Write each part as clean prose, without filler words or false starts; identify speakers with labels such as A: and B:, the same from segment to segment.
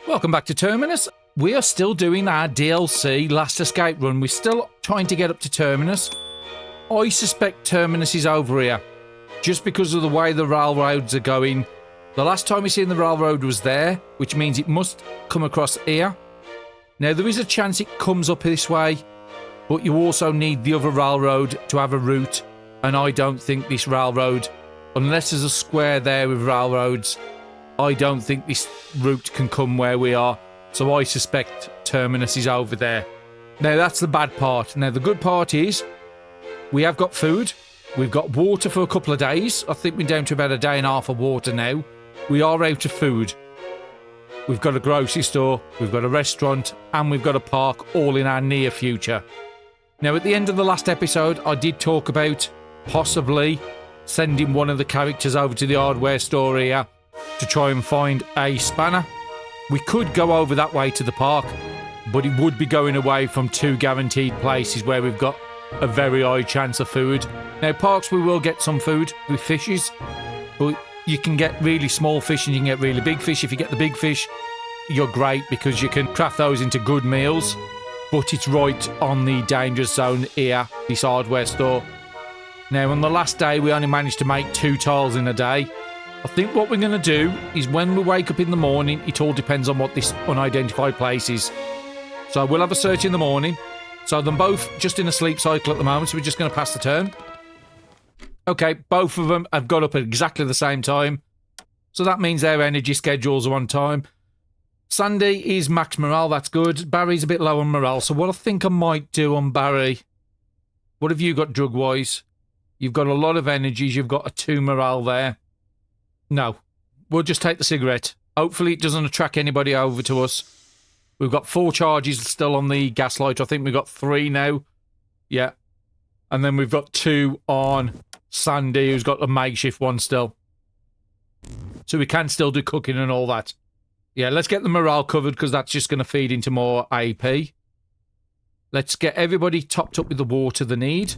A: Welcome back to Terminus. We are still doing our DLC Last Escape run. We're still trying to get up to Terminus. I suspect Terminus is over here, just because of the way the railroads are going. The last time we seen the railroad was there, which means it must come across here. Now, there is a chance it comes up this way, but you also need the other railroad to have a route, and I don't think this railroad, unless there's a square there with railroads, I don't think this route can come where we are, so I suspect Terminus is over there. Now, that's the bad part. Now, the good part is we have got food. We've got water for a couple of days. I think we're down to about a day and a half of water now. We are out of food. We've got a grocery store, we've got a restaurant, and we've got a park, all in our near future. Now, at the end of the last episode, I did talk about possibly sending one of the characters over to the hardware store here to try and find a spanner. We could go over that way to the park, but it would be going away from two guaranteed places where we've got a very high chance of food. Now, parks, we will get some food with fishes, but you can get really small fish and you can get really big fish. If you get the big fish, you're great because you can craft those into good meals, but it's right on the dangerous zone here, this hardware store. Now, on the last day, we only managed to make 2 tiles in a day. I think what we're going to do is when we wake up in the morning, it all depends on what this unidentified place is. So we'll have a search in the morning. So they're both just in a sleep cycle at the moment, so we're just going to pass the turn. Okay, both of them have got up at exactly the same time. So that means their energy schedules are on time. Sandy is max morale, that's good. Barry's a bit low on morale, so what I think I might do on Barry... What have you got drug-wise? You've got a lot of energies, you've got a 2 morale there. No, we'll just take the cigarette. Hopefully it doesn't attract anybody over to us. We've got 4 charges still on the gaslight. I think we've got 3 now. Yeah. And then we've got 2 on Sandy, who's got a makeshift one still. So we can still do cooking and all that. Yeah, let's get the morale covered because that's just going to feed into more AP. Let's get everybody topped up with the water they need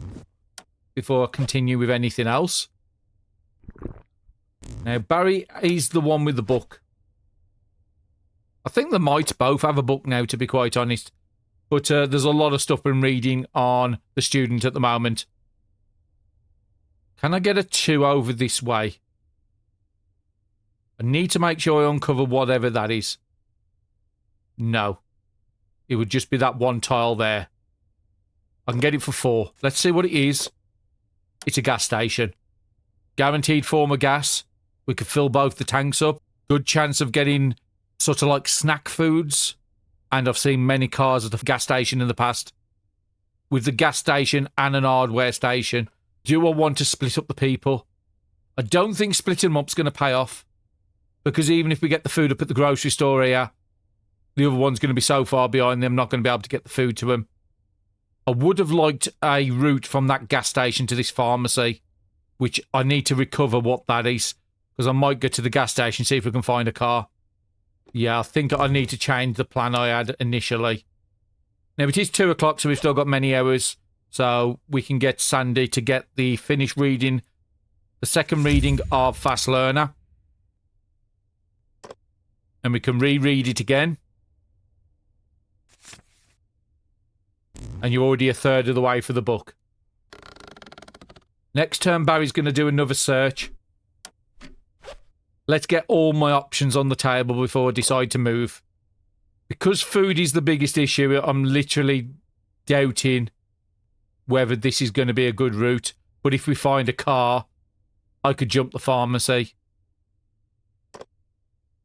A: before I continue with anything else. Now, Barry is the one with the book. I think they might both have a book now, to be quite honest. But there's a lot of stuff I'm reading on the student at the moment. Can I get a 2 over this way? I need to make sure I uncover whatever that is. No. It would just be that 1 tile there. I can get it for 4. Let's see what it is. It's a gas station. Guaranteed form of gas. We could fill both the tanks up. Good chance of getting sort of like snack foods. And I've seen many cars at the gas station in the past. With the gas station and an hardware station, do I want to split up the people? I don't think splitting them up is going to pay off. Because even if we get the food up at the grocery store here, the other one's going to be so far behind them, not going to be able to get the food to them. I would have liked a route from that gas station to this pharmacy, which I need to recover what that is. Because I might go to the gas station, see if we can find a car. Yeah, I think I need to change the plan I had initially. Now, it is 2 o'clock, so we've still got many hours. So we can get Sandy to get the finished reading, the second reading of Fast Learner. And we can reread it again. And you're already a third of the way for the book. Next turn, Barry's going to do another search. Let's get all my options on the table before I decide to move. Because food is the biggest issue, I'm literally doubting whether this is going to be a good route. But if we find a car, I could jump the pharmacy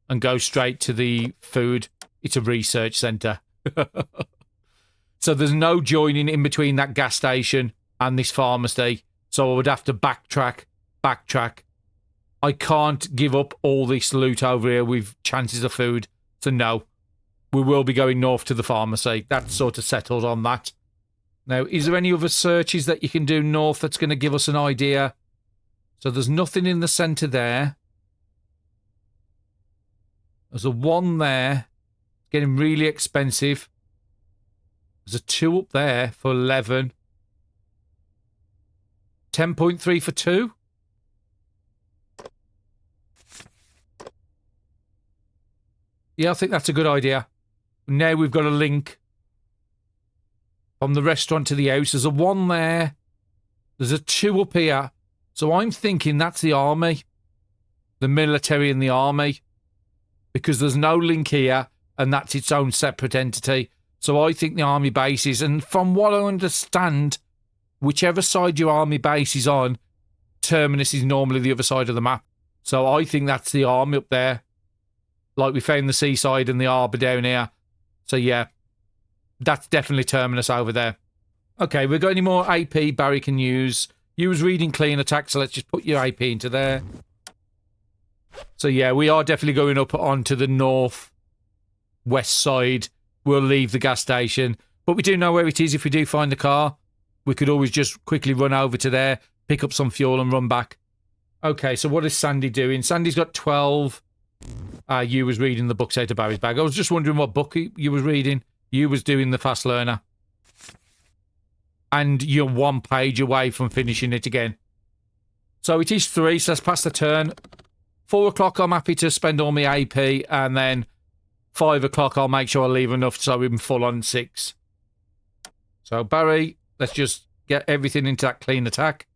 A: and go straight to the food. It's a research centre. So there's no joining in between that gas station and this pharmacy. So I would have to backtrack. I can't give up all this loot over here with chances of food. So no, we will be going north to the pharmacy. That's sort of settled on that. Now, is there any other searches that you can do north that's going to give us an idea? So there's nothing in the centre there. There's a 1 there. Getting really expensive. There's a 2 up there for 11. 10.3 for 2. Yeah, I think that's a good idea. Now we've got a link from the restaurant to the house. There's a 1 there. There's a 2 up here. So I'm thinking that's the army. The military and the army. Because there's no link here, and that's its own separate entity. So I think the army bases, and from what I understand, whichever side your army base is on, Terminus is normally the other side of the map. So I think that's the army up there. Like we found the seaside and the harbour down here. So yeah, that's definitely Terminus over there. Okay, we've got any more AP Barry can use. You was reading clean attack, so let's just put your AP into there. So yeah, we are definitely going up onto the north west side. We'll leave the gas station, but we do know where it is. If we do find the car, we could always just quickly run over to there, pick up some fuel and run back. Okay, so what is Sandy doing? Sandy's got 12. You was reading the books out of Barry's bag. I was just wondering what book you was reading. You was doing the fast learner. And you're 1 page away from finishing it again. So it is 3, so let's pass the turn. 4 o'clock, I'm happy to spend all my AP, and then 5 o'clock, I'll make sure I leave enough so I'm full on 6. So, Barry, let's just get everything into that clean attack.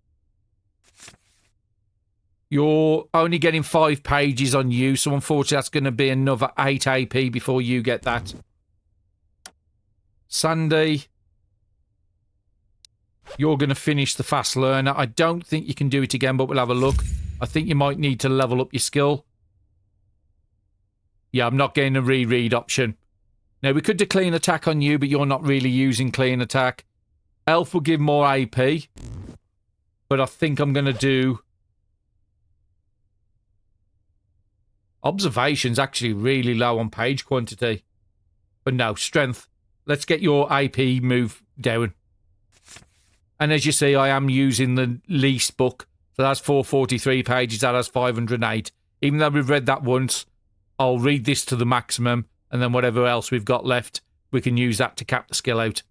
A: You're only getting 5 pages on you, so unfortunately that's going to be another 8 AP before you get that. Sandy, you're going to finish the fast learner. I don't think you can do it again, but we'll have a look. I think you might need to level up your skill. Yeah, I'm not getting a reread option. Now, we could do clean attack on you, but you're not really using clean attack. Elf will give more AP. But I think I'm going to do... Observation's actually really low on page quantity. But no, strength. Let's get your AP move down. And as you see, I am using the least book. So that's 443 pages. That has 508. Even though we've read that once, I'll read this to the maximum. And then whatever else we've got left, we can use that to cap the skill out.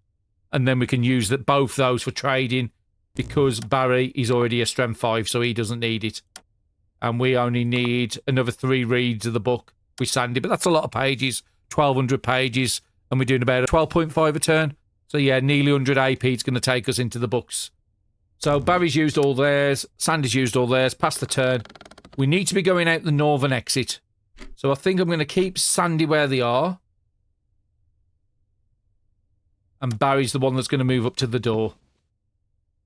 A: And then we can use both those for trading. Because Barry is already a strength 5, so he doesn't need it. And we only need another 3 reads of the book with Sandy. But that's a lot of pages. 1,200 pages. And we're doing about a 12.5 a turn. So yeah, nearly 100 AP is going to take us into the books. So Barry's used all theirs. Sandy's used all theirs. Pass the turn. We need to be going out the northern exit. So I think I'm going to keep Sandy where they are. And Barry's the one that's going to move up to the door.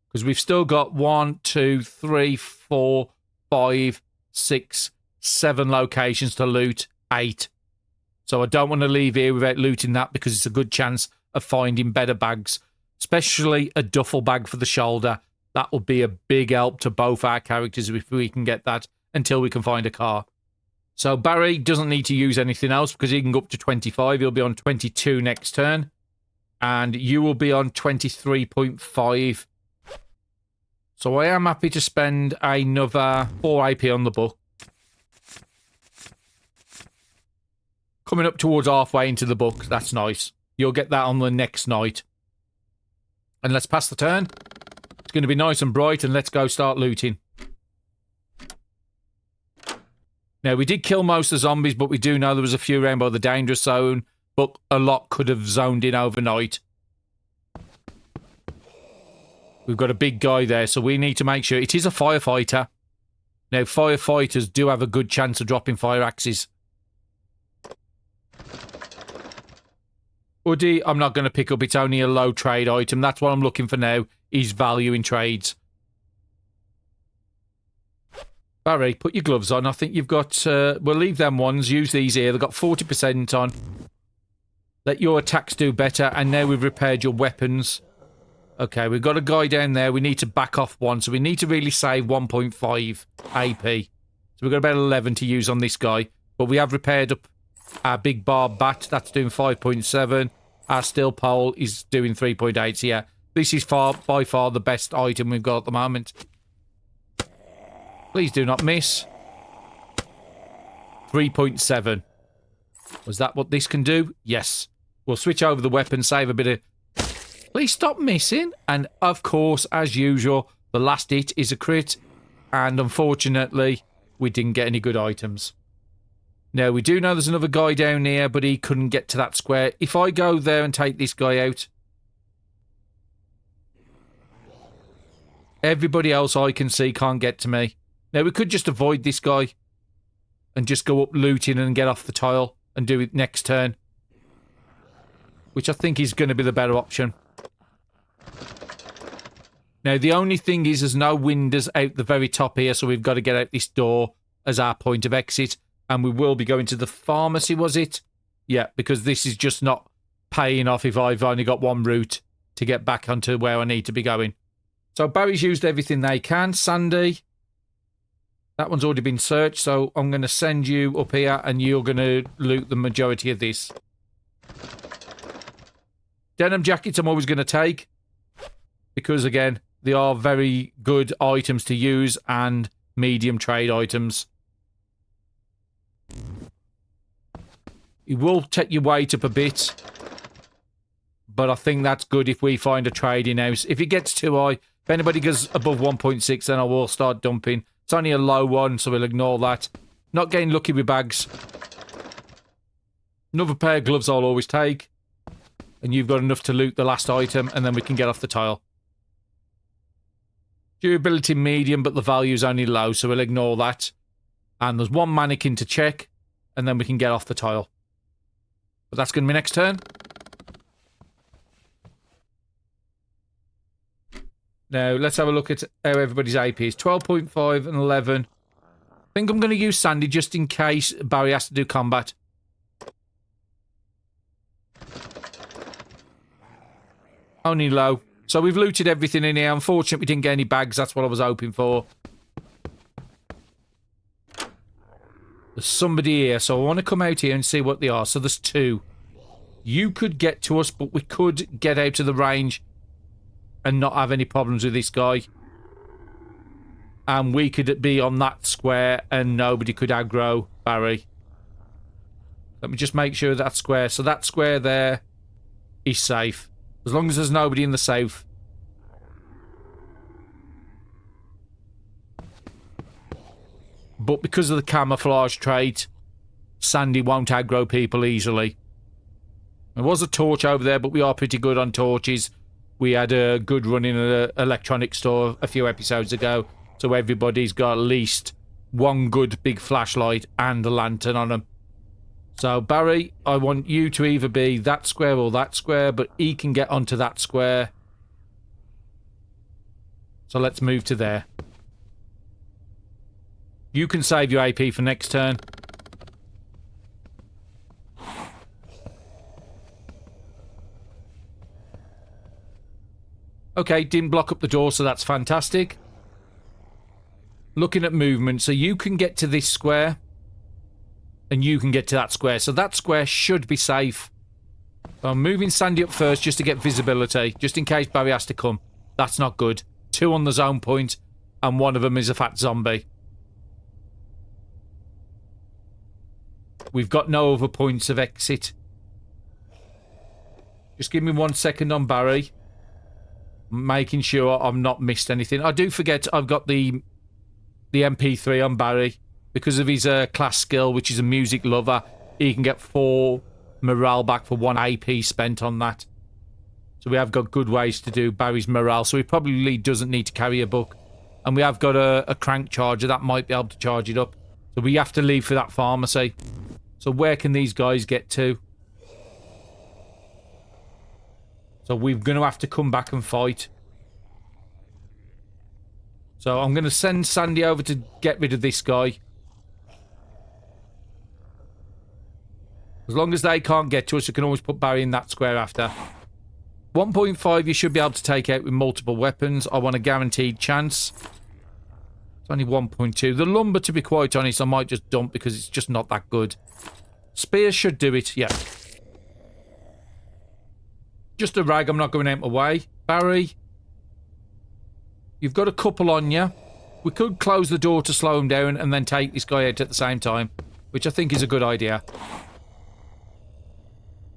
A: Because we've still got 1, 2, 3, 4, 5, 6, 7 locations to loot. 8. So I don't want to leave here without looting that because it's a good chance of finding better bags. Especially a duffel bag for the shoulder. That will be a big help to both our characters if we can get that until we can find a car. So Barry doesn't need to use anything else because he can go up to 25. He'll be on 22 next turn. And you will be on 23.5. So I am happy to spend another 4 AP on the book. Coming up towards halfway into the book. That's nice. You'll get that on the next night. And let's pass the turn. It's going to be nice and bright, and let's go start looting. Now, we did kill most of the zombies, but we do know there was a few around by the dangerous zone, but a lot could have zoned in overnight. We've got a big guy there, so we need to make sure... It is a firefighter. Now, firefighters do have a good chance of dropping fire axes. Hoodie, I'm not going to pick up. It's only a low trade item. That's what I'm looking for now, is value in trades. Barry, put your gloves on. I think you've got... we'll leave them ones. Use these here. They've got 40% on. Let your attacks do better. And now we've repaired your weapons. Okay, we've got a guy down there. We need to back off 1. So we need to really save 1.5 AP. So we've got about 11 to use on this guy. But we have repaired up our big bar bat. That's doing 5.7. Our steel pole is doing 3.8. So yeah, this is by far the best item we've got at the moment. Please do not miss. 3.7. Was that what this can do? Yes. We'll switch over the weapon, save a bit of... Please stop missing. And, of course, as usual, the last hit is a crit. And, unfortunately, we didn't get any good items. Now, we do know there's another guy down here, but he couldn't get to that square. If I go there and take this guy out, everybody else I can see can't get to me. Now, we could just avoid this guy and just go up looting and get off the tile and do it next turn, which I think is going to be the better option. Now, the only thing is there's no windows out the very top here, so we've got to get out this door as our point of exit. And we will be going to the pharmacy, was it? Yeah, because this is just not paying off if I've only got one route to get back onto where I need to be going. So Barry's used everything they can. Sandy, that one's already been searched, so I'm going to send you up here and you're going to loot the majority of this. Denim jackets I'm always going to take because, again, they are very good items to use and medium trade items. It will take your weight up a bit, but I think that's good if we find a trading house. If it gets too high, if anybody goes above 1.6, then I will start dumping. It's only a low one, so we'll ignore that. Not getting lucky with bags. Another pair of gloves I'll always take. And you've got enough to loot the last item, and then we can get off the tile. Durability medium, but the value's only low, so we'll ignore that. And there's one mannequin to check, and then we can get off the tile. But that's going to be next turn. Now, let's have a look at how everybody's AP is. 12.5 and 11. I think I'm going to use Sandy just in case Barry has to do combat. Only low. So we've looted everything in here. Unfortunately, we didn't get any bags. That's what I was hoping for. There's somebody here, so I want to come out here and see what they are. So there's two. You could get to us, but we could get out of the range and not have any problems with this guy. And we could be on that square and nobody could aggro Barry. Let me just make sure that's square. So that square there is safe. As long as there's nobody in the south. But because of the camouflage trait, Sandy won't aggro people easily. There was a torch over there, but we are pretty good on torches. We had a good run in an electronics store a few episodes ago, so everybody's got at least one good big flashlight and a lantern on them. So, Barry, I want you to either be that square or that square, but he can get onto that square. So let's move to there. You can save your AP for next turn. Okay, didn't block up the door, so that's fantastic. Looking at movement, so you can get to this square. And you can get to that square. So that square should be safe. So I'm moving Sandy up first just to get visibility. Just in case Barry has to come. That's not good. Two on the zone point. And one of them is a fat zombie. We've got no other points of exit. Just give me 1 second on Barry. Making sure I've not missed anything. I do forget I've got the MP3 on Barry. Because of his class skill, which is a music lover, he can get 4 morale back for 1 AP spent on that. So we have got good ways to do Barry's morale. So he probably doesn't need to carry a book. And we have got a crank charger that might be able to charge it up. So we have to leave for that pharmacy. So where can these guys get to? So we're going to have to come back and fight. So I'm going to send Sandy over to get rid of this guy. As long as they can't get to us, you can always put Barry in that square after. 1.5 you should be able to take out with multiple weapons. I want a guaranteed chance. It's only 1.2. The lumber, to be quite honest, I might just dump because it's just not that good. Spears should do it, yeah. Just a rag, I'm not going out my way. Barry, you've got a couple on you. We could close the door to slow him down and then take this guy out at the same time, which I think is a good idea.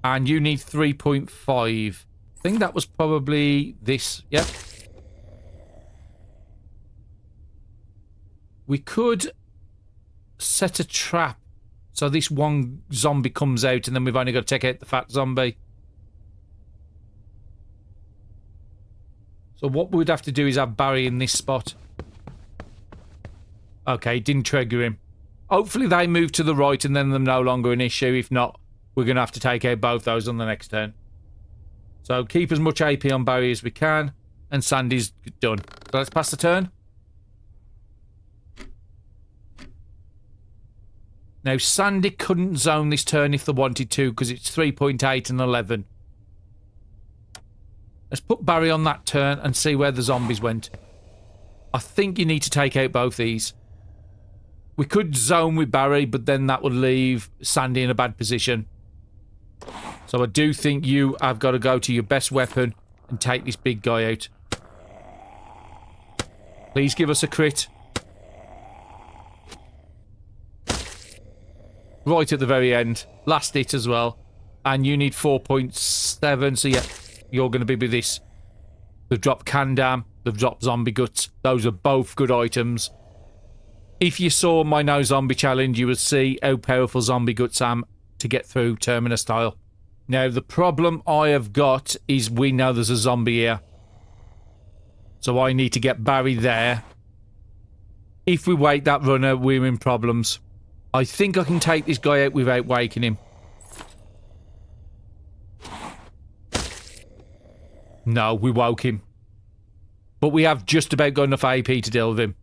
A: And you need 3.5. I think that was probably this. Yep. We could set a trap So this one zombie comes out and then we've only got to take out the fat zombie. So what we'd have to do is have Barry in this spot. Okay, didn't trigger him. Hopefully they move to the right and then they're no longer an issue. If not, we're going to have to take out both those on the next turn. So keep as much AP on Barry as we can. And Sandy's done. So let's pass the turn. Now, Sandy couldn't zone this turn if they wanted to because it's 3.8 and 11. Let's put Barry on that turn and see where the zombies went. I think you need to take out both these. We could zone with Barry, but then that would leave Sandy in a bad position. So I do think you have got to go to your best weapon and take this big guy out. Please give us a crit. Right at the very end. Last hit as well. And you need 4.7, so yeah, you're going to be with this. They've dropped Candam, they've dropped Zombie Guts. Those are both good items. If you saw my No Zombie challenge, you would see how powerful Zombie Guts am to get through Terminus style. Now, the problem I have got is we know there's a zombie here. So I need to get Barry there. If we wake that runner, we're in problems. I think I can take this guy out without waking him. No, we woke him. But we have just about got enough AP to deal with him.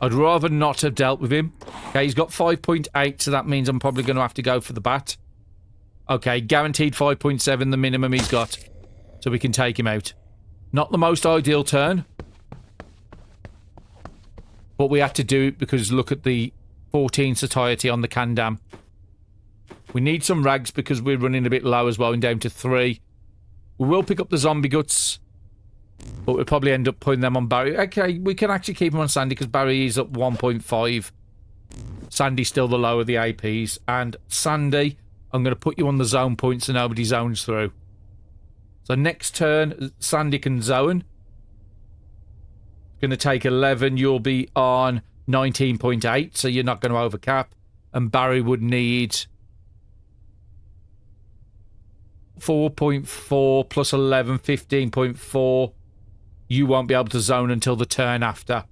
A: I'd rather not have dealt with him. Okay, he's got 5.8, so that means I'm probably going to have to go for the bat. Okay, guaranteed 5.7, the minimum he's got. So we can take him out. Not the most ideal turn. But we had to do it because look at the 14 satiety on the Candam. We need some rags because we're running a bit low as well and down to 3. We will pick up the Zombie Guts. But we'll probably end up putting them on Barry. Okay, we can actually keep him on Sandy because Barry is at 1.5. Sandy's still the lower of the APs. And Sandy, I'm going to put you on the zone point so nobody zones through. So next turn, Sandy can zone. Going to take 11. You'll be on 19.8, so you're not going to overcap. And Barry would need 4.4 plus 11, 15.4. You won't be able to zone until the turn after.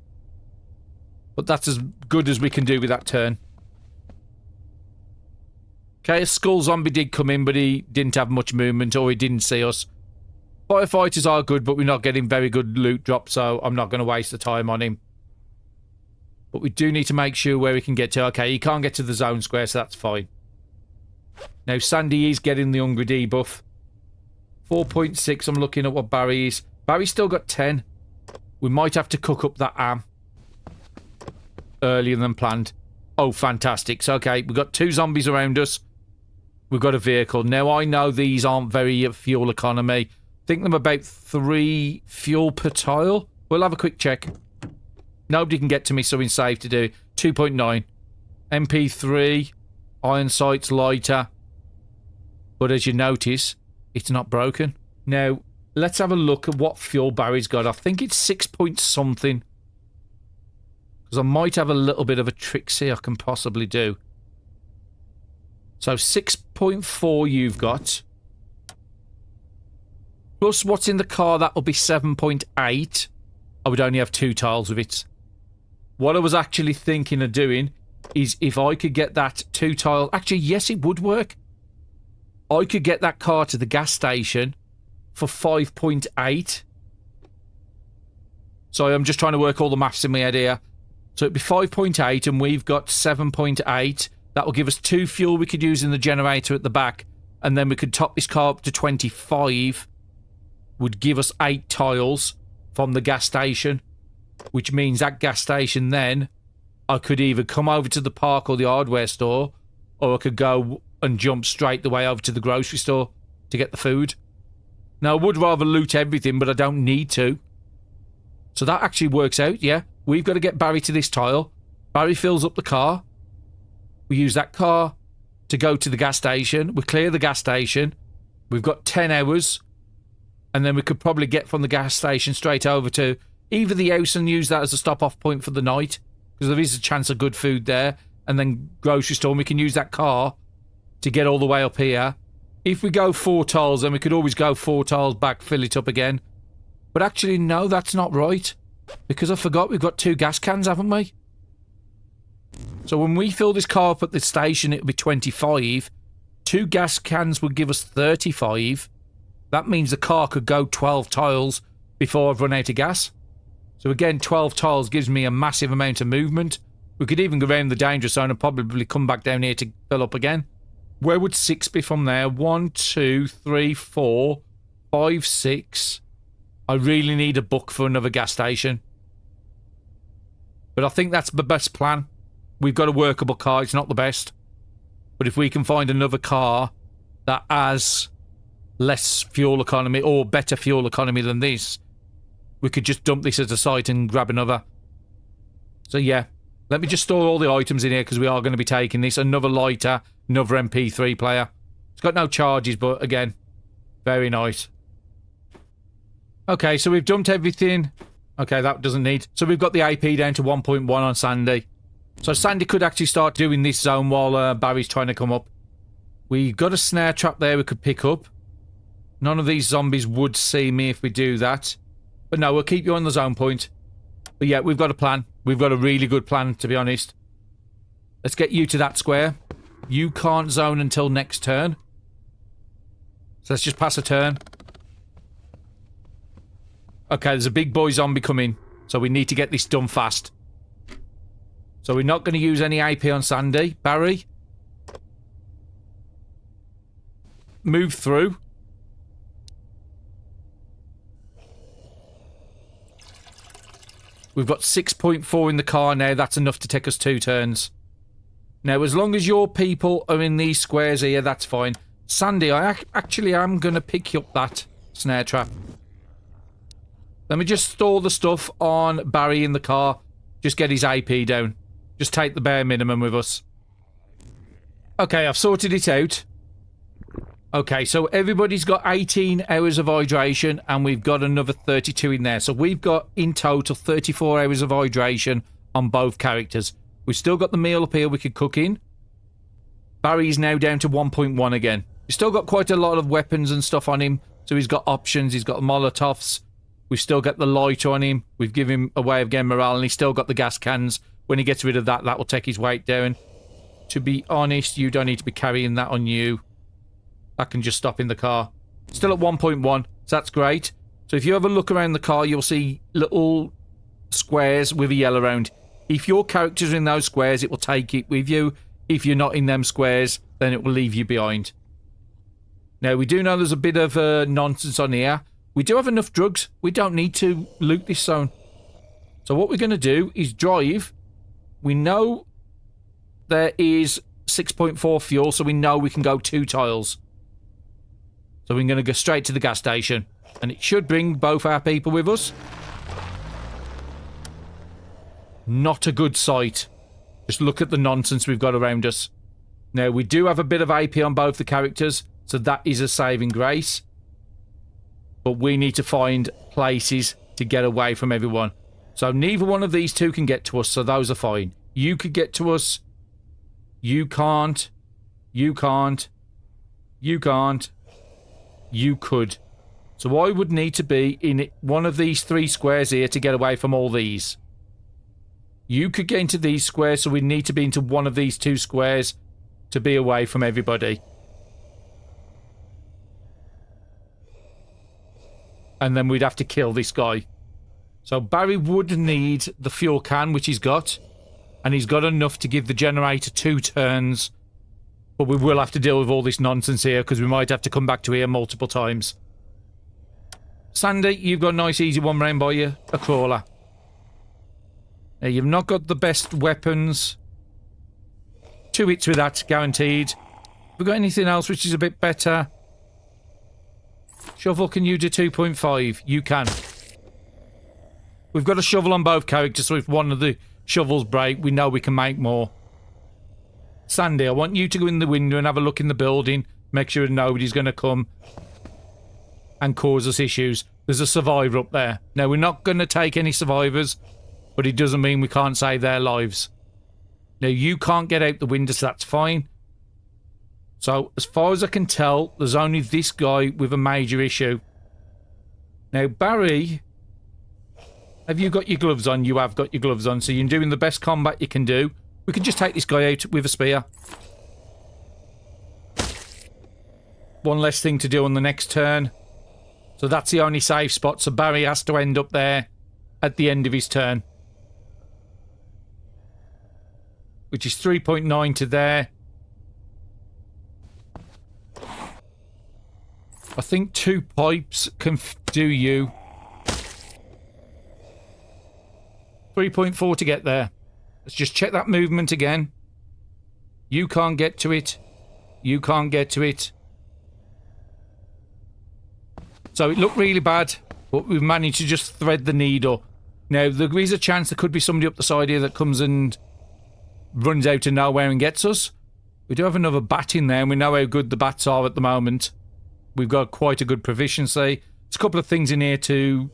A: But that's as good as we can do with that turn. Okay, a skull zombie did come in, but he didn't have much movement or he didn't see us. Firefighters are good, but we're not getting very good loot drop, so I'm not going to waste the time on him. But we do need to make sure where we can get to. Okay, he can't get to the zone square, so that's fine. Now, Sandy is getting the Hungry debuff. 4.6, I'm looking at what Barry is. Barry's still got 10. We might have to cook up that am earlier than planned. Oh, fantastic. So, okay, we've got 2 zombies around us. We've got a vehicle. Now, I know these aren't very fuel economy. I think them about 3 fuel per tile. We'll have a quick check. Nobody can get to me, so we're safe to do. 2.9. MP3. Iron sights lighter. But as you notice, it's not broken. Now, let's have a look at what fuel Barry's got. I think it's 6 point something. Because I might have a little bit of a tricksy I can possibly do. So 6.4 you've got. Plus what's in the car, that will be 7.8. I would only have 2 tiles of it. What I was actually thinking of doing is if I could get that 2 tile... Actually, yes, it would work. I could get that car to the gas station for 5.8. So I'm just trying to work all the maths in my head here. So it'd be 5.8 and we've got 7.8. That will give us 2 fuel we could use in the generator at the back. And then we could top this car up to 25. Would give us 8 tiles from the gas station. Which means that gas station then, I could either come over to the park or the hardware store. Or I could go and jump straight the way over to the grocery store to get the food. Now, I would rather loot everything, but I don't need to. So that actually works out, yeah. We've got to get Barry to this tile. Barry fills up the car. We use that car to go to the gas station. We clear the gas station. We've got 10 hours. And then we could probably get from the gas station straight over to either the house and use that as a stop-off point for the night. Because there is a chance of good food there. and then grocery store, and we can use that car to get all the way up here. If we go 4 tiles, then we could always go 4 tiles back, fill it up again. But actually, no, that's not right. Because I forgot we've got 2 gas cans, haven't we? So when we fill this car up at the station, it'll be 25. 2 gas cans would give us 35. That means the car could go 12 tiles before I've run out of gas. So again, 12 tiles gives me a massive amount of movement. We could even go around the danger zone and probably come back down here to fill up again. Where would 6 be from there? 1, 2, 3, 4, 5, 6. I really need a book for another gas station. But I think that's the best plan. We've got a workable car. It's not the best. But if we can find another car that has less fuel economy or better fuel economy than this, we could just dump this at a site and grab another. So yeah, let me just store all the items in here because we are going to be taking this. Another lighter, another MP3 player. It's got no charges, but again, very nice. Okay, so we've dumped everything. Okay, that doesn't need. So we've got the AP down to 1.1 on Sandy. So Sandy could actually start doing this zone while Barry's trying to come up. We got a snare trap there we could pick up. None of these zombies would see me if we do that. But no, we'll keep you on the zone point. But yeah, we've got a plan. We've got a really good plan, to be honest. Let's get you to that square. You can't zone until next turn. So let's just pass a turn. Okay, there's a big boy zombie coming. So we need to get this done fast. So we're not going to use any AP on Sandy. Barry. Move through. We've got 6.4 in the car now. That's enough to take us 2 turns. Now, as long as your people are in these squares here, that's fine. Sandy, I actually am going to pick up that snare trap. Let me just store the stuff on Barry in the car. Just get his AP down. Just take the bare minimum with us. Okay, I've sorted it out. Okay, so everybody's got 18 hours of hydration and we've got another 32 in there. So we've got in total 34 hours of hydration on both characters. We've still got the meal up here we could cook in. Barry's now down to 1.1 again. He's still got quite a lot of weapons and stuff on him. So he's got options, he's got Molotovs. We've still got the light on him. We've given him a way of getting morale and he's still got the gas cans. When he gets rid of that, that will take his weight down. To be honest, you don't need to be carrying that on you. That can just stop in the car. Still at 1.1, so that's great. So if you have a look around the car, you'll see little squares with a yellow round. If your character's in those squares, it will take it with you. If you're not in them squares, then it will leave you behind. Now, we do know there's a bit of nonsense on here. We do have enough drugs. We don't need to loot this zone. So what we're going to do is drive. We know there is 6.4 fuel, so we know we can go 2 tiles. So we're going to go straight to the gas station. And it should bring both our people with us. Not a good sight. Just look at the nonsense we've got around us. Now, we do have a bit of AP on both the characters, so that is a saving grace. But we need to find places to get away from everyone. So neither one of these two can get to us, so those are fine. You could get to us. You can't. You can't. You can't. You could. So I would need to be in one of these 3 squares here to get away from all these. You could get into these squares, so we need to be into one of these 2 squares to be away from everybody. And then we'd have to kill this guy. So Barry would need the fuel can, which he's got. And he's got enough to give the generator 2 turns. But we will have to deal with all this nonsense here, because we might have to come back to here multiple times. Sandy, you've got a nice easy one round by you. A crawler. Now, you've not got the best weapons. 2 hits with that, guaranteed. Have we got anything else which is a bit better? Shovel, can you do 2.5? You can. We've got a shovel on both characters, so if one of the shovels break, we know we can make more. Sandy, I want you to go in the window and have a look in the building. Make sure nobody's going to come and cause us issues. There's a survivor up there. Now, we're not going to take any survivors, but it doesn't mean we can't save their lives. Now, you can't get out the window, so that's fine. So, as far as I can tell, there's only this guy with a major issue. Now, Barry, have you got your gloves on? You have got your gloves on, so you're doing the best combat you can do. We can just take this guy out with a spear. One less thing to do on the next turn. So that's the only safe spot, so Barry has to end up there at the end of his turn. Which is 3.9 to there. I think 2 pipes can do you. 3.4 to get there. Let's just check that movement again. You can't get to it. You can't get to it. So it looked really bad, but we've managed to just thread the needle. Now, there is a chance there could be somebody up the side here that comes and runs out of nowhere and gets us. We do have another bat in there, and we know how good the bats are at the moment. We've got quite a good proficiency. There's a couple of things in here to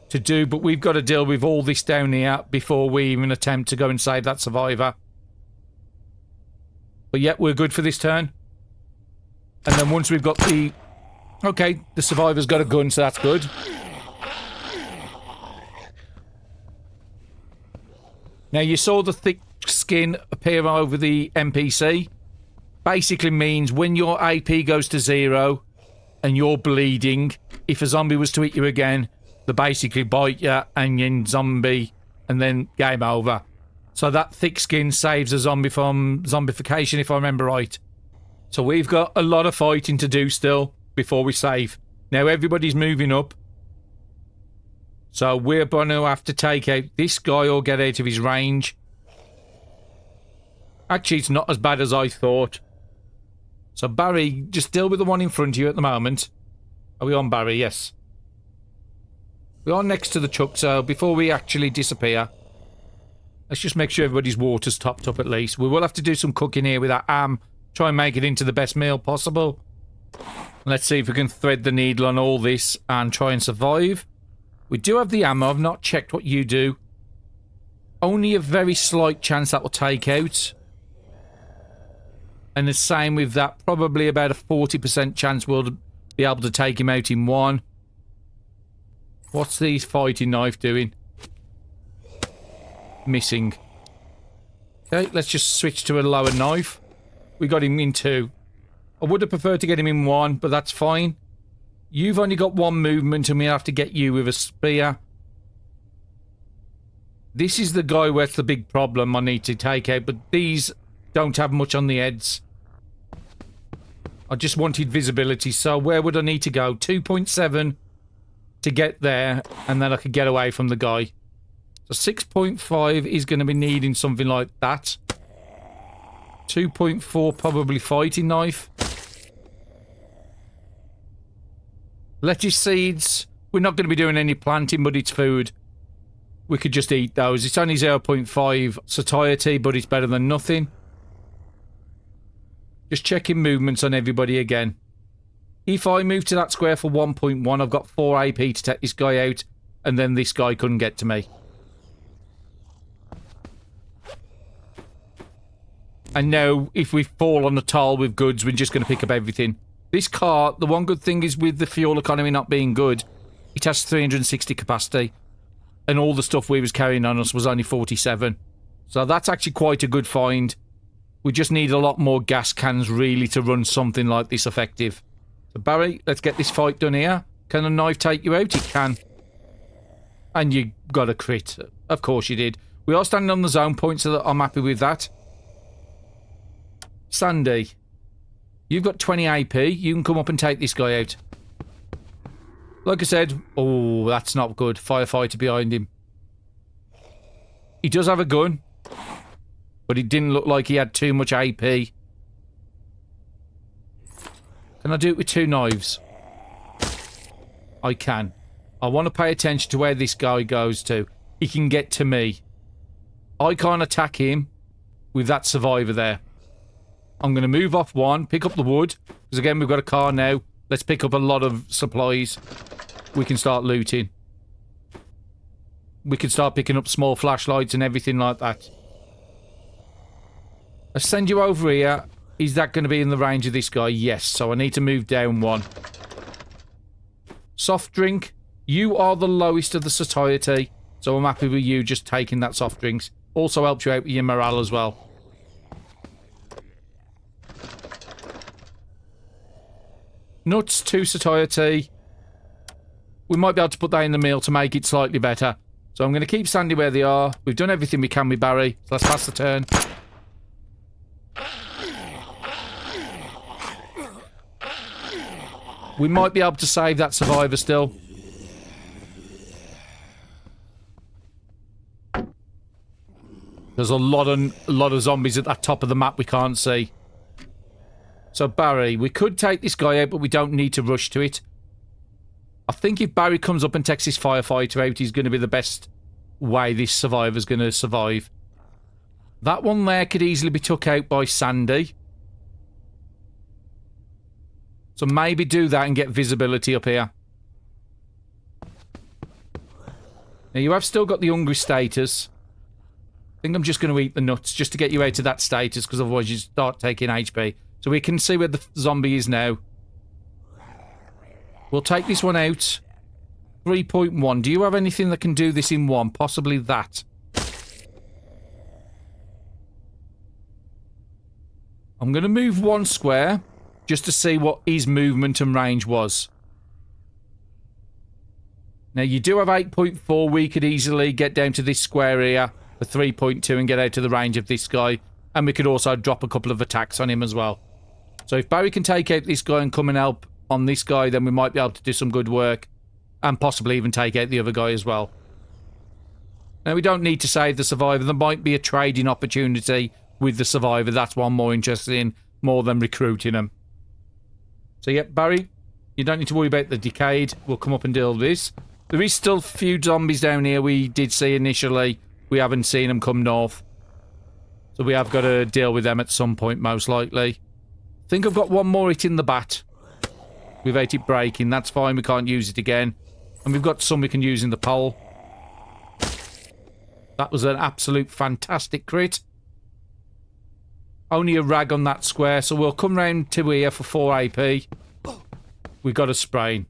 A: do, but we've got to deal with all this down here before we even attempt to go and save that survivor. But yeah, we're good for this turn. And then once we've got the... Okay, the survivor's got a gun, so that's good. Now, you saw the thick skin appear over the NPC. Basically means when your AP goes to 0 and you're bleeding, if a zombie was to hit you again, they basically bite you and you're zombie, and then game over. So that thick skin saves a zombie from zombification, if I remember right. So we've got a lot of fighting to do still before we save. Now everybody's moving up. So we're going to have to take out this guy or get out of his range. Actually, it's not as bad as I thought. So Barry, just deal with the one in front of you at the moment. Are we on, Barry? Yes. We are next to the truck, so before we actually disappear, let's just make sure everybody's water's topped up at least. We will have to do some cooking here with that ham. Try and make it into the best meal possible. Let's see if we can thread the needle on all this and try and survive. We do have the ammo. I've not checked what you do. Only a very slight chance that will take out. And the same with that. Probably about a 40% chance we'll be able to take him out in one. What's the fighting knife doing? Missing. Okay, let's just switch to a lower knife. We got him in 2. I would have preferred to get him in 1, but that's fine. You've only got 1 movement and we have to get you with a spear. This is the guy where it's the big problem I need to take out, but these don't have much on the heads. I just wanted visibility, so where would I need to go? 2.7 to get there, and then I could get away from the guy. So 6.5 is going to be needing something like that. 2.4 probably fighting knife. Lettuce seeds. We're not going to be doing any planting, but it's food. We could just eat those. It's only 0.5 satiety, but it's better than nothing. Just checking movements on everybody again. If I move to that square for 1.1, I've got 4 AP to take this guy out, and then this guy couldn't get to me. And now, if we fall on the tile with goods, we're just going to pick up everything. This car, the one good thing is with the fuel economy not being good, it has 360 capacity. And all the stuff we was carrying on us was only 47. So that's actually quite a good find. We just need a lot more gas cans, really, to run something like this effective. So, Barry, let's get this fight done here. Can a knife take you out? It can. And you got a crit. Of course you did. We are standing on the zone point, so that I'm happy with that. Sandy, you've got 20 AP. You can come up and take this guy out. Like I said, oh, that's not good. Firefighter behind him. He does have a gun, but it didn't look like he had too much AP. Can I do it with 2 knives? I can. I want to pay attention to where this guy goes to. He can get to me. I can't attack him with that survivor there. I'm going to move off 1, pick up the wood, because again, we've got a car now. Let's pick up a lot of supplies. We can start looting. We can start picking up small flashlights and everything like that. Let's send you over here. Is that going to be in the range of this guy? Yes, so I need to move down one. Soft drink. You are the lowest of the satiety, so I'm happy with you just taking that soft drinks. Also helps you out with your morale as well. Nuts, 2 satiety. We might be able to put that in the meal to make it slightly better. So I'm going to keep Sandy where they are. We've done everything we can with Barry. So let's pass the turn. We might be able to save that survivor still. There's a lot of zombies at that top of the map we can't see. So Barry, we could take this guy out, but we don't need to rush to it. I think if Barry comes up and takes his firefighter out, he's going to be the best way this survivor's going to survive. That one there could easily be took out by Sandy. So maybe do that and get visibility up here. Now you have still got the hungry status. I think I'm just going to eat the nuts just to get you out of that status, because otherwise you start taking HP. So we can see where the zombie is now. We'll take this one out. 3.1. Do you have anything that can do this in one? Possibly that. I'm going to move 1 square just to see what his movement and range was. Now you do have 8.4. We could easily get down to this square here for 3.2 and get out of the range of this guy. And we could also drop a couple of attacks on him as well. So if Barry can take out this guy and come and help on this guy, then we might be able to do some good work. And possibly even take out the other guy as well. Now, we don't need to save the survivor. There might be a trading opportunity with the survivor. That's what I'm more interested in, more than recruiting him. So, yeah, Barry, you don't need to worry about the decayed. We'll come up and deal with this. There is still a few zombies down here we did see initially. We haven't seen them come north. So we have got to deal with them at some point, most likely. I think I've got one more hit in the bat. Without it breaking. That's fine. We can't use it again. And we've got some we can use in the pole. That was an absolute fantastic crit. Only a rag on that square, so we'll come round to here for 4 AP. We've got a sprain.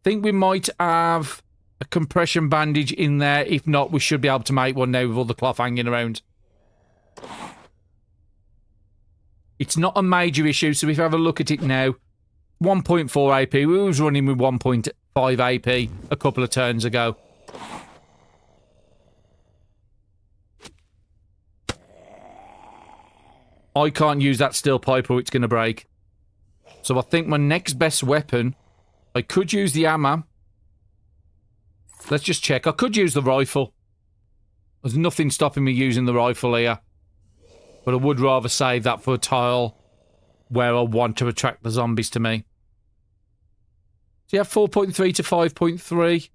A: Think we might have a compression bandage in there. If not, we should be able to make one now with all the cloth hanging around. It's not a major issue, so if you have a look at it now, 1.4 AP. We was running with 1.5 AP a couple of turns ago. I can't use that steel pipe or it's going to break. So I think my next best weapon, I could use the hammer. Let's just check. I could use the rifle. There's nothing stopping me using the rifle here. But I would rather save that for a tile where I want to attract the zombies to me. So you have 4.3 to 5.3. It's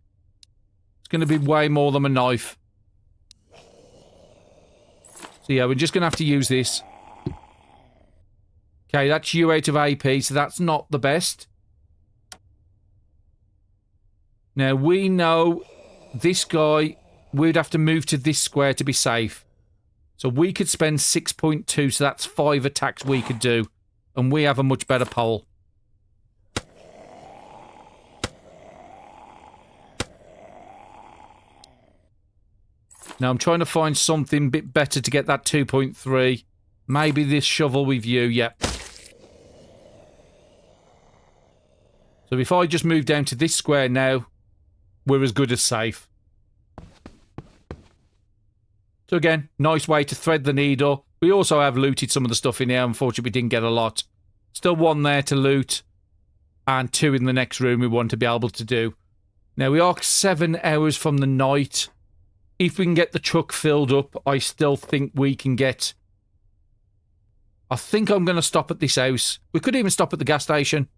A: going to be way more than a knife. So yeah, we're just going to have to use this. Okay, that's you out of AP, so that's not the best. Now, we know this guy, we'd have to move to this square to be safe. So we could spend 6.2, so that's 5 attacks we could do. And we have a much better pole. Now, I'm trying to find something a bit better to get that 2.3. Maybe this shovel with you, yep. So if I just move down to this square now, we're as good as safe. So again, nice way to thread the needle. We also have looted some of the stuff in here. Unfortunately, we didn't get a lot. Still 1 there to loot. And 2 in the next room we want to be able to do. Now, we are 7 hours from the night. If we can get the truck filled up, I still think we can get... I think I'm going to stop at this house. We could even stop at the gas station.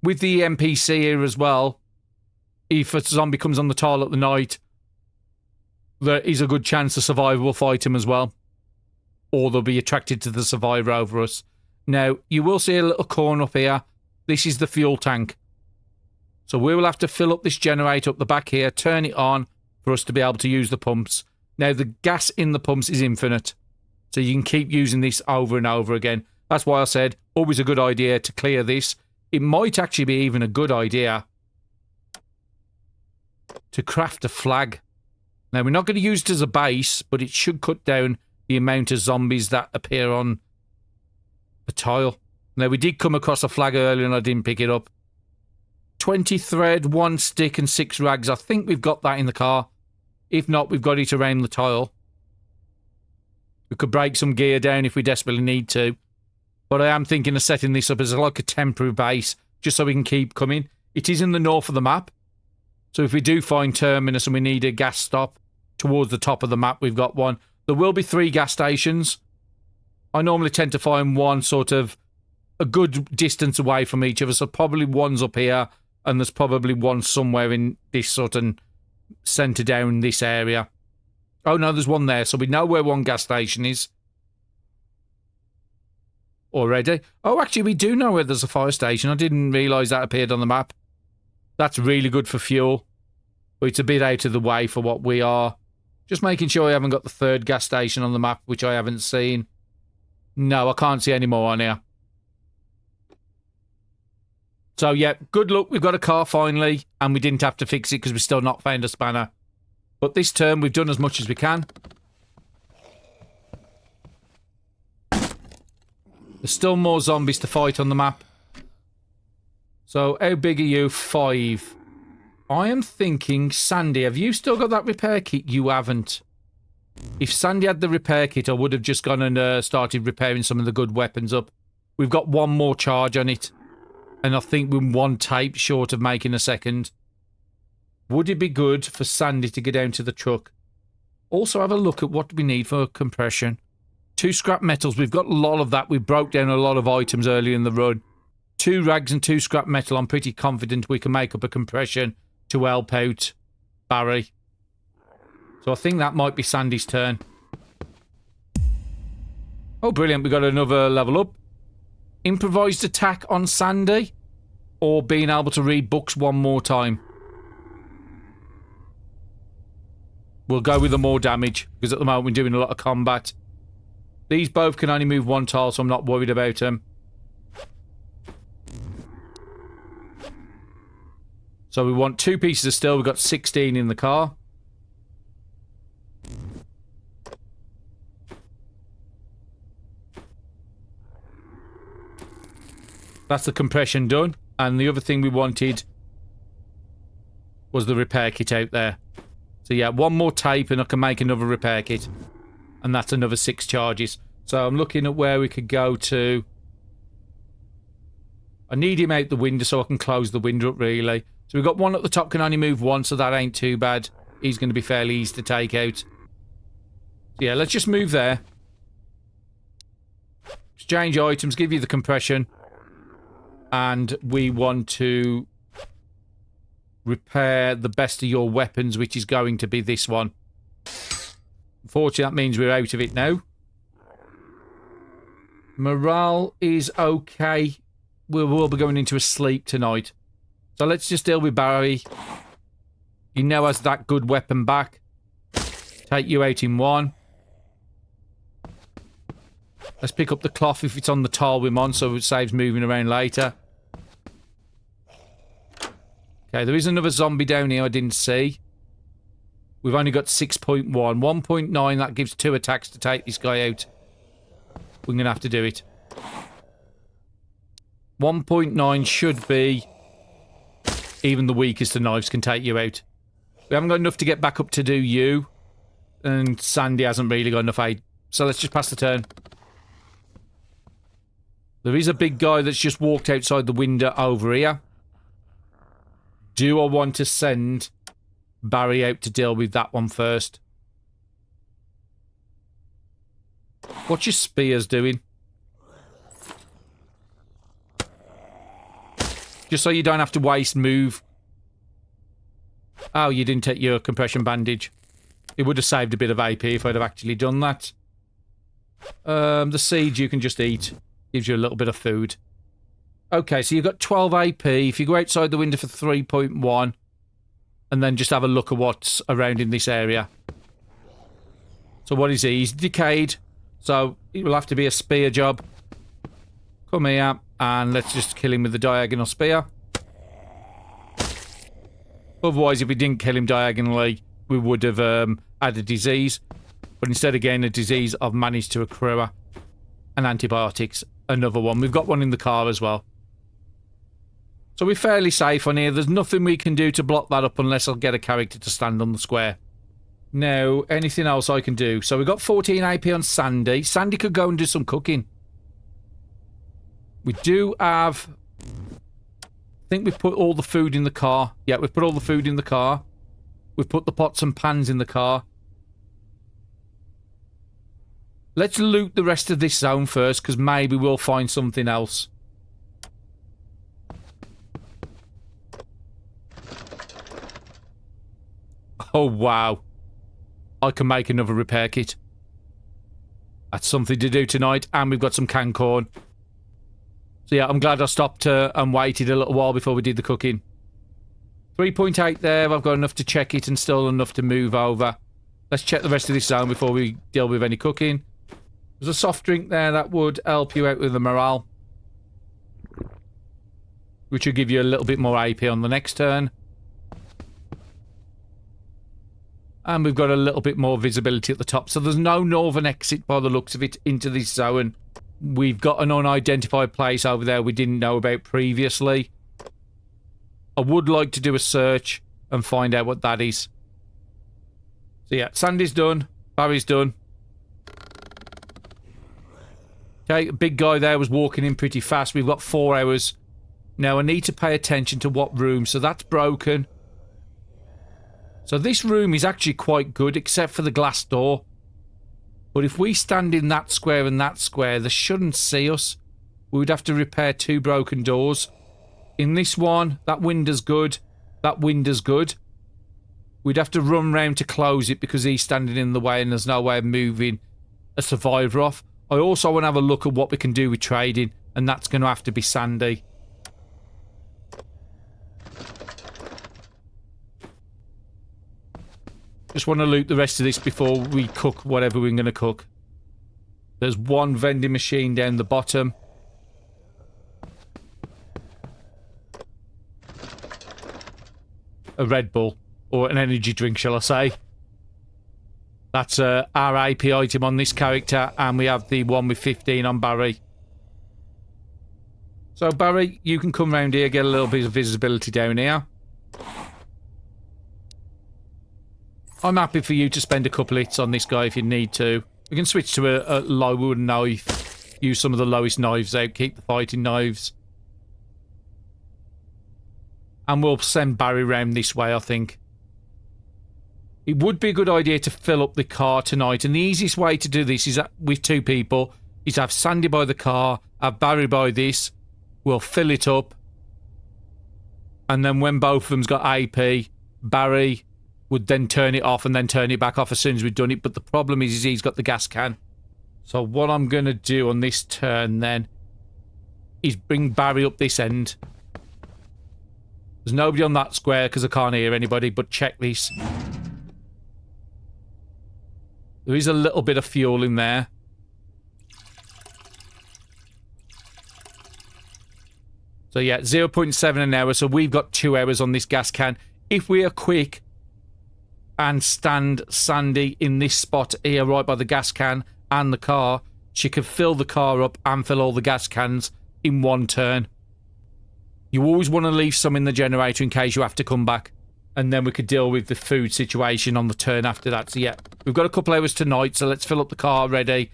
A: With the NPC here as well, if a zombie comes on the tile at the night, there is a good chance the survivor will fight him as well. Or they'll be attracted to the survivor over us. Now, you will see a little corner up here. This is the fuel tank. So we will have to fill up this generator up the back here, turn it on for us to be able to use the pumps. Now, the gas in the pumps is infinite. So you can keep using this over and over again. That's why I said, always a good idea to clear this. It might actually be even a good idea to craft a flag. Now, we're not going to use it as a base, but it should cut down the amount of zombies that appear on a tile. Now, we did come across a flag earlier and I didn't pick it up. 20 thread, 1 stick and 6 rags. I think we've got that in the car. If not, we've got it around the tile. We could break some gear down if we desperately need to. But I am thinking of setting this up as like a temporary base, just so we can keep coming. It is in the north of the map. So if we do find Terminus and we need a gas stop towards the top of the map, we've got one. There will be 3 gas stations. I normally tend to find one sort of a good distance away from each other. So probably one's up here and there's probably one somewhere in this sort of centre down this area. Oh no, there's one there. So we know where one gas station is. Already. Oh, actually, we do know where there's a fire station. I didn't realise that appeared on the map. That's really good for fuel. But it's a bit out of the way for what we are. Just making sure I haven't got the 3rd gas station on the map, which I haven't seen. No, I can't see any more on here. So, yeah, good luck. We've got a car finally, and we didn't have to fix it because we've still not found a spanner. But this term, we've done as much as we can. There's still more zombies to fight on the map. So, how big are you? 5. I am thinking, Sandy, have you still got that repair kit? You haven't. If Sandy had the repair kit, I would have just gone and started repairing some of the good weapons up. We've got 1 more charge on it. And I think we're 1 tape short of making a 2nd. Would it be good for Sandy to go down to the truck? Also have a look at what we need for compression. 2 scrap metals. We've got a lot of that. We broke down a lot of items earlier in the run. 2 rags and 2 scrap metal. I'm pretty confident we can make up a compression to help out Barry. So I think that might be Sandy's turn. Oh, brilliant. We got another level up. Improvised attack on Sandy, or being able to read books 1 more time. We'll go with the more damage, because at the moment we're doing a lot of combat. These both can only move 1 tile, so I'm not worried about them. So we want 2 pieces of steel. We've got 16 in the car. That's the compression done. And the other thing we wanted was the repair kit out there. So yeah, 1 more tape and I can make another repair kit. And that's another 6 charges. So I'm looking at where we could go to. I need him out the window so I can close the window up, really. So we've got 1 at the top, can only move 1, so that ain't too bad. He's going to be fairly easy to take out. So yeah, let's just move there. Exchange items, give you the compression. And we want to repair the best of your weapons, which is going to be this one. Unfortunately, that means we're out of it now. Morale is okay. We will be going into a sleep tonight. So let's just deal with Barry. He now has that good weapon back. Take you out in 1. Let's pick up the cloth if it's on the tile we're on, so it saves moving around later. Okay, there is another zombie down here I didn't see. We've only got 6.1. 1.9, that gives 2 attacks to take this guy out. We're going to have to do it. 1.9 should be... even the weakest of knives can take you out. We haven't got enough to get back up to do you. And Sandy hasn't really got enough aid. So let's just pass the turn. There is a big guy that's just walked outside the window over here. Do I want to send Barry out to deal with that one first? What's your spears doing? Just so you don't have to waste move. Oh, you didn't take your compression bandage. It would have saved a bit of AP if I'd have actually done that. The seeds you can just eat. Gives you a little bit of food. Okay, so you've got 12 AP. If you go outside the window for 3.1, and then just have a look at what's around in this area. So what is he? He's decayed. So it will have to be a spear job. Come here, and let's just kill him with the diagonal spear. Otherwise, if we didn't kill him diagonally, we would have had a disease. But instead of getting a disease, I've managed to accrue an antibiotics. Another one. We've got one in the car as well. So we're fairly safe on here. There's nothing we can do to block that up unless I'll get a character to stand on the square. Now, anything else I can do? So we've got 14 AP on Sandy. Sandy could go and do some cooking. We do have... I think we've put all the food in the car. Yeah, we've put all the food in the car. We've put the pots and pans in the car. Let's loot the rest of this zone first, because maybe we'll find something else. Oh, wow. I can make another repair kit. That's something to do tonight, and we've got some canned corn. So yeah, I'm glad I stopped and waited a little while before we did the cooking. 3.8 there. I've got enough to check it and still enough to move over. Let's check the rest of this zone before we deal with any cooking. There's a soft drink there that would help you out with the morale, which will give you a little bit more AP on the next turn. And we've got a little bit more visibility at the top. So there's no northern exit by the looks of it into this zone. We've got an unidentified place over there we didn't know about previously. I would like to do a search and find out what that is. So yeah, Sandy's done. Barry's done. Okay, a big guy there was walking in pretty fast. We've got 4 hours. Now I need to pay attention to what room. So that's broken. So this room is actually quite good, except for the glass door. But if we stand in that square and that square, they shouldn't see us. We would have to repair 2 broken doors. In this one, that window's good. That window's good. We'd have to run round to close it because he's standing in the way and there's no way of moving a survivor off. I also want to have a look at what we can do with trading, and that's going to have to be Sandy. Just want to loot the rest of this before we cook whatever we're going to cook. There's one vending machine down the bottom. A Red Bull. Or an energy drink, shall I say. That's our AP item on this character. And we have the one with 15 on Barry. So, Barry, you can come round here, get a little bit of visibility down here. I'm happy for you to spend a couple hits on this guy if you need to. We can switch to a lower knife. Use some of the lowest knives out. Keep the fighting knives. And we'll send Barry round this way, I think. It would be a good idea to fill up the car tonight. And the easiest way to do this is with 2 people. Is have Sandy by the car. Have Barry by this. We'll fill it up. And then when both of them's got AP, Barry would then turn it off and then turn it back off as soon as we've done it. But the problem is he's got the gas can. So what I'm going to do on this turn then is bring Barry up this end. There's nobody on that square because I can't hear anybody, but check this. There is a little bit of fuel in there. So yeah, 0.7 an hour. So we've got 2 hours on this gas can. If we are quick and stand Sandy in this spot here right by the gas can and the car, she can fill the car up and fill all the gas cans in one turn. You always want to leave some in the generator in case you have to come back. And then we could deal with the food situation on the turn after that. So yeah, we've got a couple hours tonight, so let's fill up the car ready.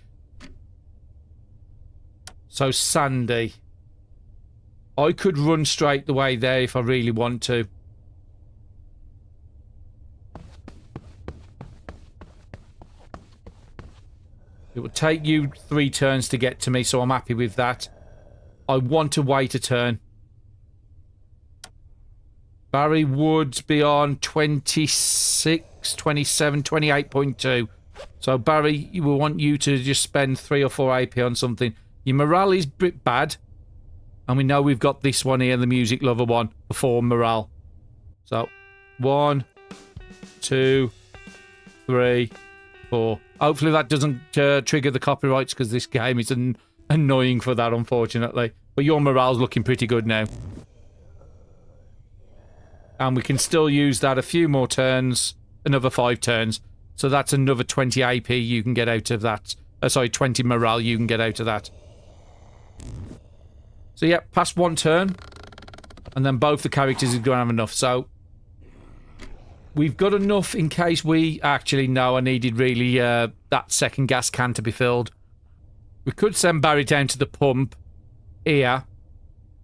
A: So Sandy. I could run straight the way there if I really want to. It would take you 3 turns to get to me, so I'm happy with that. I want to wait a turn. Barry would be on 26, 27, 28.2. So, Barry, we want you to just spend 3 or 4 AP on something. Your morale is a bit bad. And we know we've got this one here, the music lover one, before morale. So, 1, 2, 3, 4. Hopefully that doesn't trigger the copyrights, because this game is annoying for that, unfortunately. But your morale's looking pretty good now. And we can still use that a few more turns, another 5 turns. So that's another 20 AP you can get out of that. Sorry, 20 morale you can get out of that. So yeah, past 1 turn. And then both the characters are going to have enough. So we've got enough in case we... Actually, no, I needed really that second gas can to be filled. We could send Barry down to the pump here.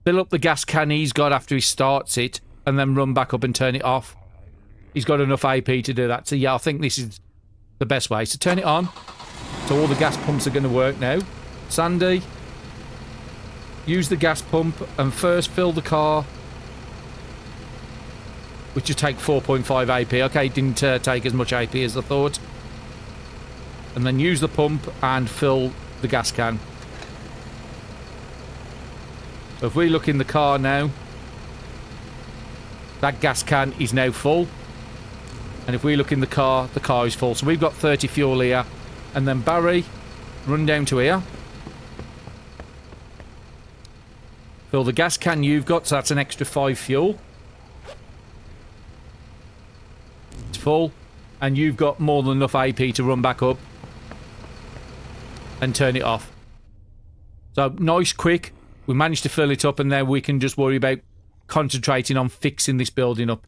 A: Fill up the gas can he's got after he starts it. And then run back up and turn it off. He's got enough AP to do that. So yeah, I think this is the best way. So turn it on. So all the gas pumps are going to work now. Sandy, use the gas pump and first fill the car, which will take 4.5 AP. Okay, it didn't take as much AP as I thought. And then use the pump and fill the gas can. So if we look in the car now, that gas can is now full. And if we look in the car is full. So we've got 30 fuel here. And then Barry, run down to here. Fill the gas can you've got, so that's an extra 5 fuel. It's full. And you've got more than enough AP to run back up and turn it off. So nice, quick. We managed to fill it up, and then we can just worry about concentrating on fixing this building up.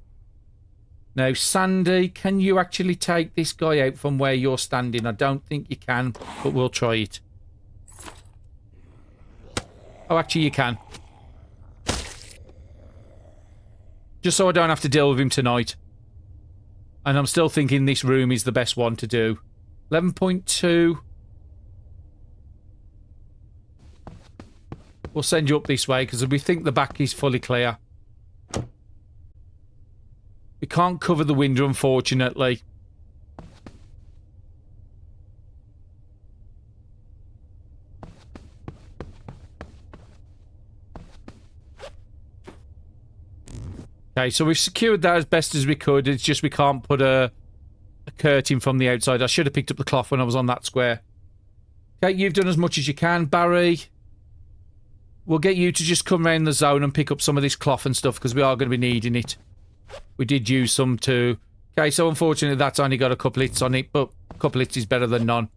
A: Now, Sandy, can you actually take this guy out from where you're standing? I don't think you can, but we'll try it. Oh, actually, you can. Just so I don't have to deal with him tonight. And I'm still thinking this room is the best one to do. 11.2. We'll send you up this way, because we think the back is fully clear. We can't cover the window, unfortunately. Okay, so we've secured that as best as we could. It's just we can't put a curtain from the outside. I should have picked up the cloth when I was on that square. Okay, you've done as much as you can. Barry, we'll get you to just come around the zone and pick up some of this cloth and stuff, because we are going to be needing it. We did use some too. Okay, so unfortunately that's only got a couple hits on it, but a couple hits is better than none.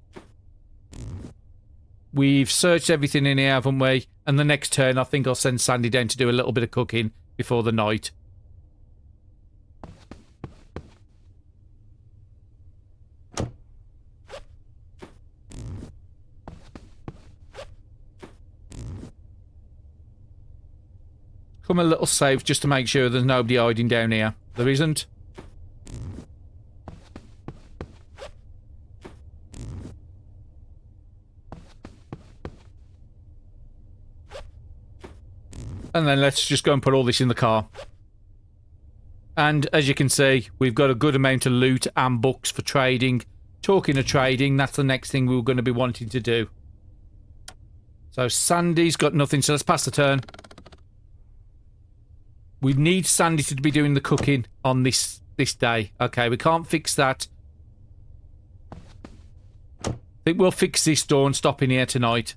A: We've searched everything in here, haven't we? And the next turn I think I'll send Sandy down to do a little bit of cooking before the night. Come a little safe just to make sure there's nobody hiding down here. There isn't. And then let's just go and put all this in the car. And as you can see, we've got a good amount of loot and books for trading. Talking of trading, that's the next thing we were going to be wanting to do. So Sandy's got nothing, so let's pass the turn. We need Sandy to be doing the cooking on this day. Okay, we can't fix that. I think we'll fix this door and stop in here tonight.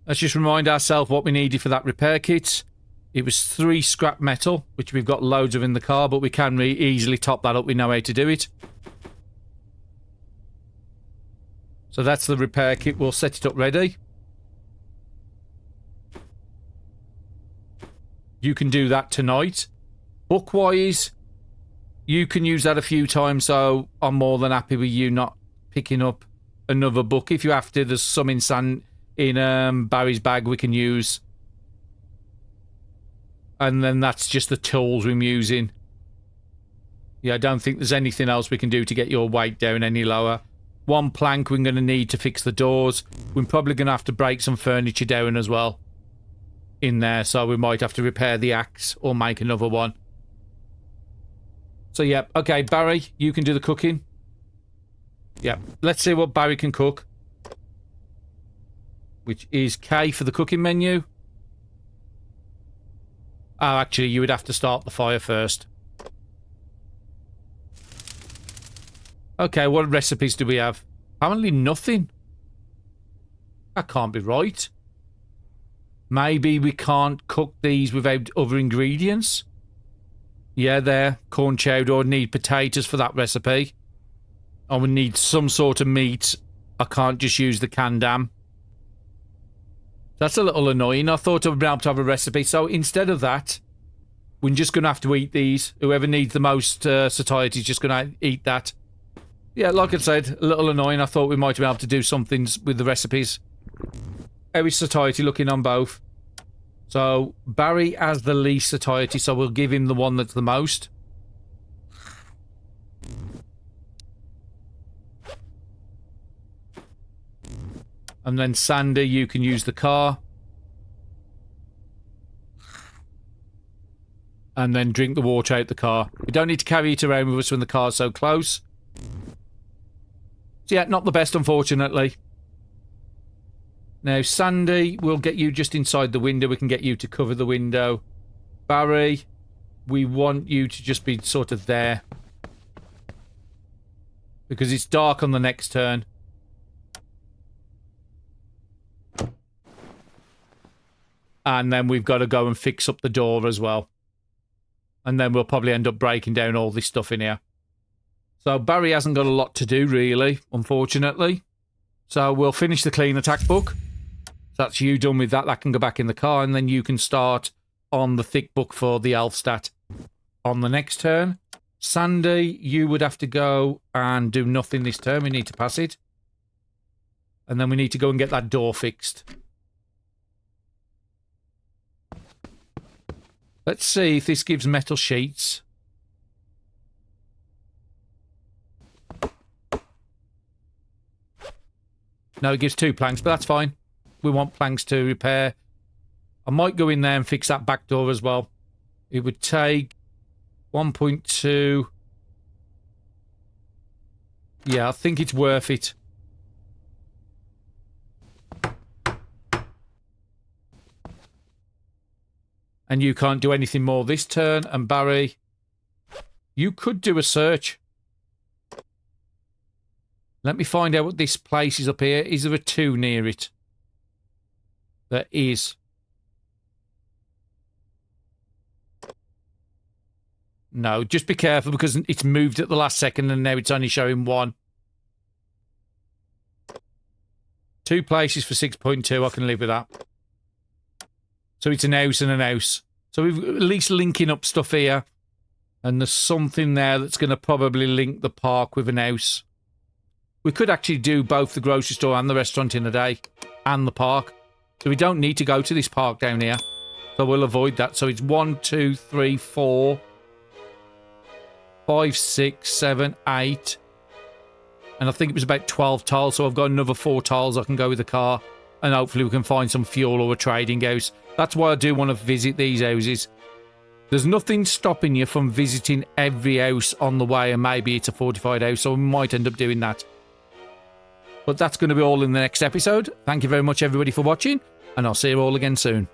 A: Let's just remind ourselves what we needed for that repair kit. It was 3 scrap metal, which we've got loads of in the car, but we can easily top that up. We know how to do it. So that's the repair kit. We'll set it up ready. You can do that tonight. Book-wise, you can use that a few times, so I'm more than happy with you not picking up another book. If you have to, there's some in Barry's bag we can use. And then that's just the tools we're using. Yeah, I don't think there's anything else we can do to get your weight down any lower. 1 plank we're going to need to fix the doors. We're probably going to have to break some furniture down as well in there, so we might have to repair the axe or make another one. So yeah, okay, Barry, you can do the cooking. Yeah, let's see what Barry can cook, which is K for the cooking menu. Oh, actually, you would have to start the fire first. Okay, what recipes do we have? Apparently nothing. That can't be right. Maybe we can't cook these without other ingredients? Yeah, there. Corn chowder. Need potatoes for that recipe. I would need some sort of meat. I can't just use the canned ham. That's a little annoying. I thought I would be able to have a recipe. So instead of that, we're just going to have to eat these. Whoever needs the most satiety is just going to eat that. Yeah, like I said, a little annoying. I thought we might be able to do something with the recipes. How is satiety looking on both? So Barry has the least satiety, so we'll give him the one that's the most. And then Sandy, you can use the car. And then drink the water out the car. We don't need to carry it around with us when the car's so close. So yeah, not the best, unfortunately. Now, Sandy, we'll get you just inside the window. We can get you to cover the window. Barry, we want you to just be sort of there. Because it's dark on the next turn. And then we've got to go and fix up the door as well. And then we'll probably end up breaking down all this stuff in here. So Barry hasn't got a lot to do, really, unfortunately. So we'll finish the clean attack book. So that's you done with that. That can go back in the car. And then you can start on the thick book for the elf stat. On the next turn, Sandy, you would have to go and do nothing this turn. We need to pass it. And then we need to go and get that door fixed. Let's see if this gives metal sheets. No, it gives 2 planks, but that's fine. We want planks to repair. I might go in there and fix that back door as well. It would take 1.2. Yeah, I think it's worth it. And you can't do anything more this turn. And Barry, you could do a search. Let me find out what this place is up here. Is there a 2 near it? There is. No, just be careful because it's moved at the last second and now it's only showing 1. 2 places for 6.2. I can live with that. So it's an house and an house. So we've at least linking up stuff here. And there's something there that's going to probably link the park with an house. We could actually do both the grocery store and the restaurant in a day. And the park. So we don't need to go to this park down here. So we'll avoid that. So it's 1, 2, 3, 4, 5, 6, 7, 8. And I think it was about 12 tiles. So I've got another 4 tiles I can go with the car. And hopefully we can find some fuel or a trading house. That's why I do want to visit these houses. There's nothing stopping you from visiting every house on the way, and maybe it's a fortified house, so we might end up doing that. But that's going to be all in the next episode. Thank you very much, everybody, for watching, and I'll see you all again soon.